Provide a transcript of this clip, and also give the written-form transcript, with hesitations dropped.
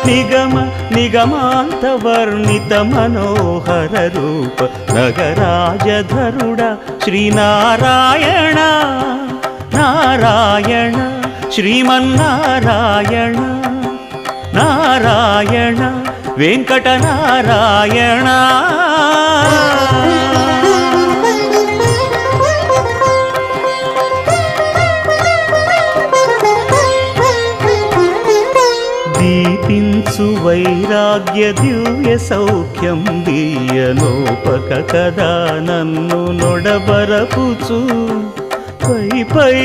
నిగమ నిగమాంతవర్ణిత మనోహర రూప నగరాజధరుడ శ్రీనారాయణ నారాయణ శ్రీమన్నారాయణ నారాయణ వెంకటనారాయణ. దీపించు వైరాగ్య దివ్య సౌఖ్యం దీయనోపక కదా నన్ను నొడబరపుచు పై పై